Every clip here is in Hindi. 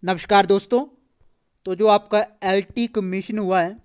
नमस्कार दोस्तों। तो जो आपका एलटी कमीशन हुआ है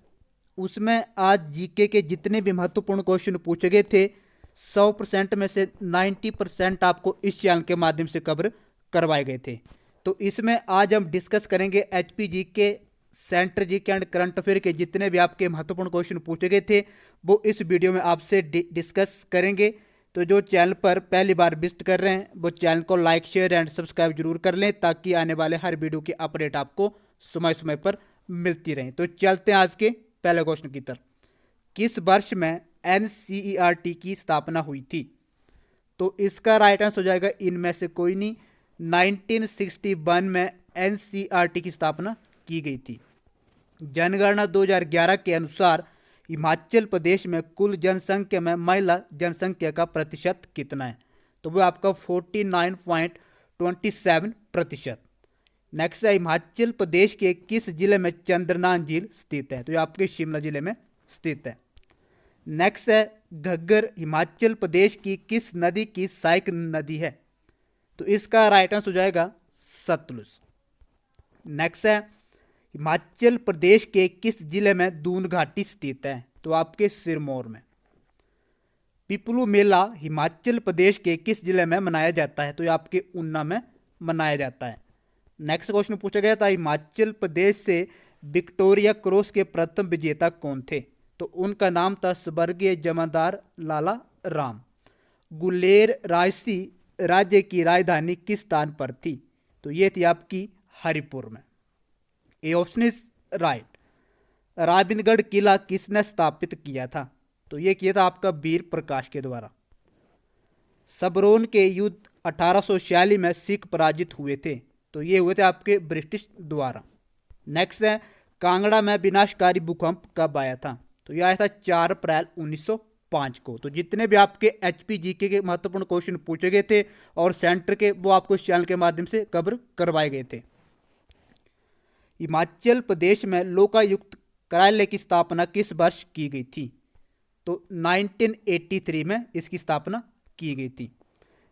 उसमें आज जीके के जितने भी महत्वपूर्ण क्वेश्चन पूछे गए थे 100% में से 90% आपको इस चैनल के माध्यम से कवर करवाए गए थे। तो इसमें आज हम डिस्कस करेंगे HP GK, centre GK and current affair के जितने भी आपके महत्वपूर्ण क्वेश्चन पूछे गए थे वो इस वीडियो में आपसे डिस्कस करेंगे। तो जो चैनल पर पहली बार विजिट कर रहे हैं वो चैनल को लाइक शेयर एंड सब्सक्राइब जरूर कर लें ताकि आने वाले हर वीडियो की अपडेट आपको समय समय पर मिलती रहे। तो चलते हैं आज के पहले क्वेश्चन की तरफ। किस वर्ष में एनसीईआरटी की स्थापना हुई थी? तो इसका राइट आंसर हो जाएगा इनमें से कोई नहीं। 1961 में एनसीईआरटी की स्थापना की गई थी। जनगणना 2011 के अनुसार हिमाचल प्रदेश में कुल जनसंख्या में महिला जनसंख्या का प्रतिशत कितना है? तो वो आपका 49.27%। नेक्स्ट है हिमाचल प्रदेश के किस जिले में चंद्रनान झील स्थित है? तो ये आपके शिमला जिले में स्थित है। नेक्स्ट है घग्गर हिमाचल प्रदेश की किस नदी की सहायक नदी है? तो इसका राइट आंसर हो जाएगा सतलुज। नेक्स्ट है हिमाचल प्रदेश के किस जिले में दून घाटी स्थित है? तो आपके सिरमौर में। पिपलू मेला हिमाचल प्रदेश के किस जिले में मनाया जाता है? तो ये आपके ऊना में मनाया जाता है। नेक्स्ट क्वेश्चन पूछा गया था हिमाचल प्रदेश से विक्टोरिया क्रॉस के प्रथम विजेता कौन थे? तो उनका नाम था स्वर्गीय जमादार लाला राम। गुलेर राजसी राज्य की राजधानी किस स्थान पर थी? तो ये थी आपकी हरिपुर में। A option is right. Rabingarh किला किसने स्थापित किया था? तो ये किया था आपका वीर प्रकाश के द्वारा। सबरोन के युद्ध 1846 में सिख पराजित हुए थे। तो ये हुए थे आपके ब्रिटिश द्वारा। नेक्स्ट है कांगड़ा में विनाशकारी भूकंप कब आया था? तो यह आया था 4 अप्रैल 1905 को। तो जितने भी आपके एचपी जीके के महत्वपूर्ण क्वेश्चन पूछे गए थे और सेंटर के वो आपको इस चैनल के माध्यम से कवर करवाए गए थे। हिमाचल प्रदेश में लोकायुक्त कार्यालय की स्थापना किस वर्ष की गई थी? तो 1983 में इसकी स्थापना की गई थी।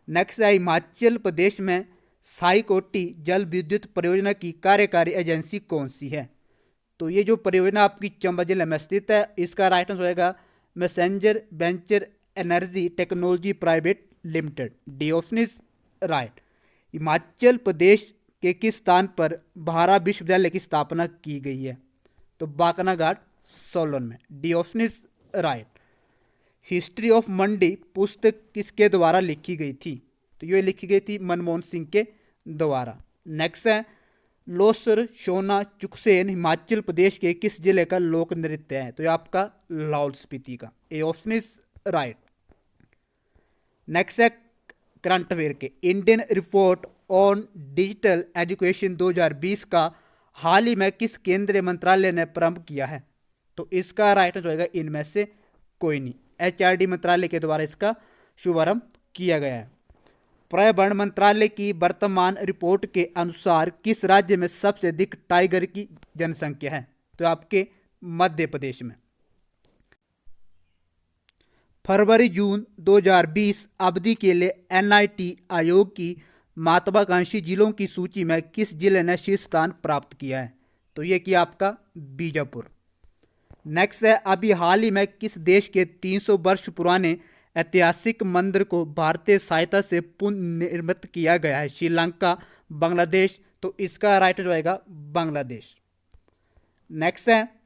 नेक्स्ट है हिमाचल प्रदेश में साईकोटी जल विद्युत परियोजना की कार्यकारी एजेंसी कौन सी है? तो ये जो परियोजना आपकी चंबा जिले में स्थित है इसका राइट आंसर होगा messenger venture energy technology private limited. D option is right. Himachal Pradesh के किस स्थान पर भारा विश्वविद्यालय की स्थापना की गई है? तो बाकनाघाट सोलन में। D option is right. History of Mandi पुस्तक किसके द्वारा लिखी गई थी? तो ये लिखी गई थी मनमोहन सिंह के द्वारा। नेक्स्ट है लोसर सोना चुकसेन हिमाचल प्रदेश के किस जिले का लोक नृत्य है? तो ये आपका लाहौल स्पीति का। ए ऑप्शन इज राइट। नेक्स्ट है करंट अफेयर के Indian report on digital education 2020 का हाल ही में किस केंद्रीय मंत्रालय ने प्रारंभ किया है? तो इसका राइट आंसर होगा इनमें से कोई नहीं। एचआरडी मंत्रालय के द्वारा इसका शुभारंभ किया गया है। पर्यावरण मंत्रालय की वर्तमान रिपोर्ट के अनुसार किस राज्य में सबसे अधिक टाइगर की जनसंख्या है? तो आपके मध्य प्रदेश में। फरवरी जून 2020 अवधि के लिए एनआईटी आयोग की महत्वाकांक्षी जिलों की सूची में किस जिले ने शीर्ष स्थान प्राप्त किया है? तो ये किया आपका बीजापुर। नेक्स्ट है अभी हाल ही में किस देश के 300 वर्ष पुराने ऐतिहासिक मंदिर को भारतीय सहायता से पुनर्निर्मित किया गया है? श्रीलंका, बांग्लादेश। तो इसका राइट हो जाएगा बांग्लादेश। नेक्स्ट है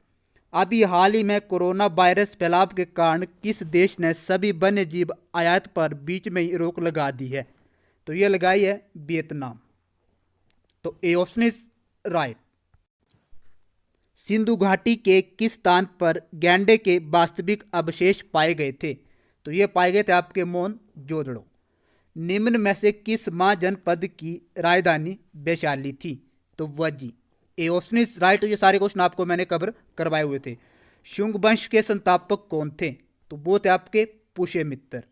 अभी हाल ही में कोरोना वायरस फैलाव के कारण किस देश ने सभी वन्य जीव आयात पर बीच में ही रोक लगा दी है? तो ये लगाई है वियतनाम। तो ए ऑप्शन इज राइट। सिंधु घाटी के किस स्थान पर गैंडे के वास्तविक अवशेष पाए गए थे? तो ये पाए गए थे आपके मोहनजोदड़ो। निम्न में से किस महाजनपद की राजधानी वैशाली थी? तो वजी। ए ऑप्शन इज राइट। ये सारे क्वेश्चन आपको मैंने कवर करवाए हुए थे। शुंग वंश के संस्थापक कौन थे? तो वो थे आपके पुष्यमित्र।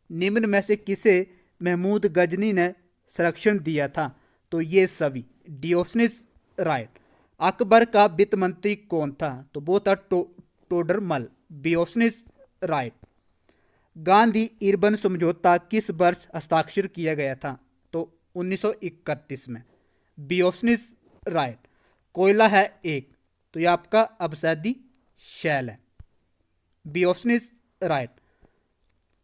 निम्न में से किसे महमूद गजनी ने संरक्षण दिया था? तो ये सभी। D option is right. Akbar का वित्त मंत्री कौन था? तो वो था Todarmal. B option is right. Gandhi Irwin समझौता किस वर्ष हस्ताक्षर किया गया था? तो 1931 में। B option is right. कोयला है एक, तो ये आपका अवसादी शैल है। B option is right.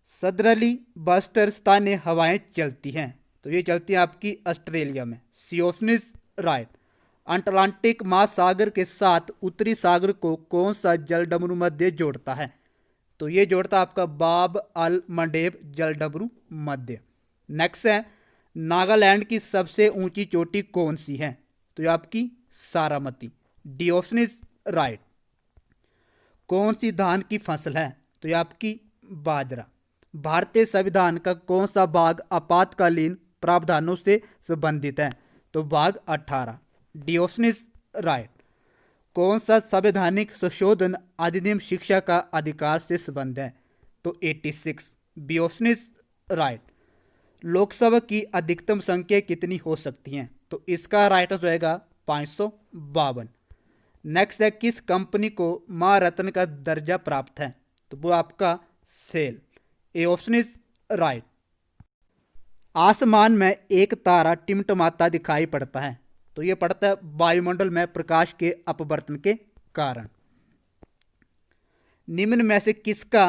Southerly buster स्थानीय हवाएं चलती हैं, तो ये चलती हैं आपकी ऑस्ट्रेलिया में। C option is right. Atlantic महासागर के साथ उत्तरी सागर को कौन सा जलडमरू मध्य जोड़ता है, तो ये जोड़ता आपका बाब अल मंडेब जलडमरू मध्य। नेक्स्ट है नागालैंड की सबसे ऊंची चोटी कौन सी है, तो ये आपकी Saramati. D option is right. कौन सी धान की फसल है, तो ये आपकी बाजरा। भारतीय संविधान का कौन सा भाग आपातकालीन प्रावधानों से संबंधित है, तो भाग 18। D option is right. कौन सा संवैधानिक संशोधन अधिनियम शिक्षा का अधिकार से संबंध है, तो 86। B option is right. Lok Sabha की अधिकतम संख्या कितनी हो सकती हैं, तो इसका राइट आंसर होएगा 552। नेक्स्ट है किस कंपनी को महारत्न का दर्जा प्राप्त है, तो वो आपका cell. A option is right. आसमान में एक तारा टिमटिमाता दिखाई पड़ता है, तो ये पड़ता है वायुमंडल में प्रकाश के अपवर्तन के कारण। निम्न में से किसका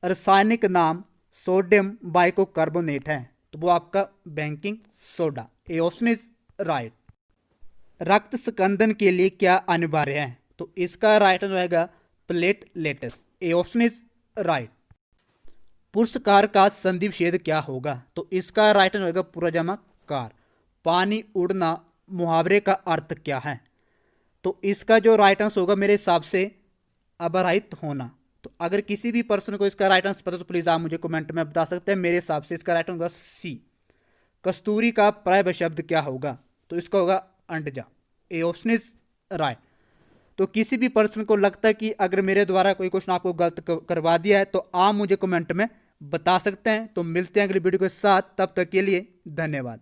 रासायनिक नाम सोडियम बाइकार्बोनेट है, तो वो आपका baking soda. A option is right. रक्त स्कंदन के लिए क्या अनिवार्य है, तो इसका राइट आंसर रहेगा platelets. A option is right. पुरस्कार का संधि विच्छेद क्या होगा, तो इसका राइट आंसर होगा पुरजमा कार। पानी उड़ना मुहावरे का अर्थ क्या है, तो इसका जो राइट आंसर होगा मेरे हिसाब से अबरहित होना। तो अगर किसी भी पर्सन को इसका राइट आंसर पता तो प्लीज आप मुझे कमेंट में बता सकते हैं। मेरे हिसाब से इसका राइट आंसर होगा सी। कस्तूरी का प्राय शब्द क्या होगा, तो इसका होगा अंडजा। A option is right. तो किसी भी पर्सन को लगता है कि अगर मेरे द्वारा कोई क्वेश्चन आपको गलत करवा दिया है तो आप मुझे कमेंट में बता सकते हैं। तो मिलते हैं अगली वीडियो के साथ, तब तक के लिए धन्यवाद।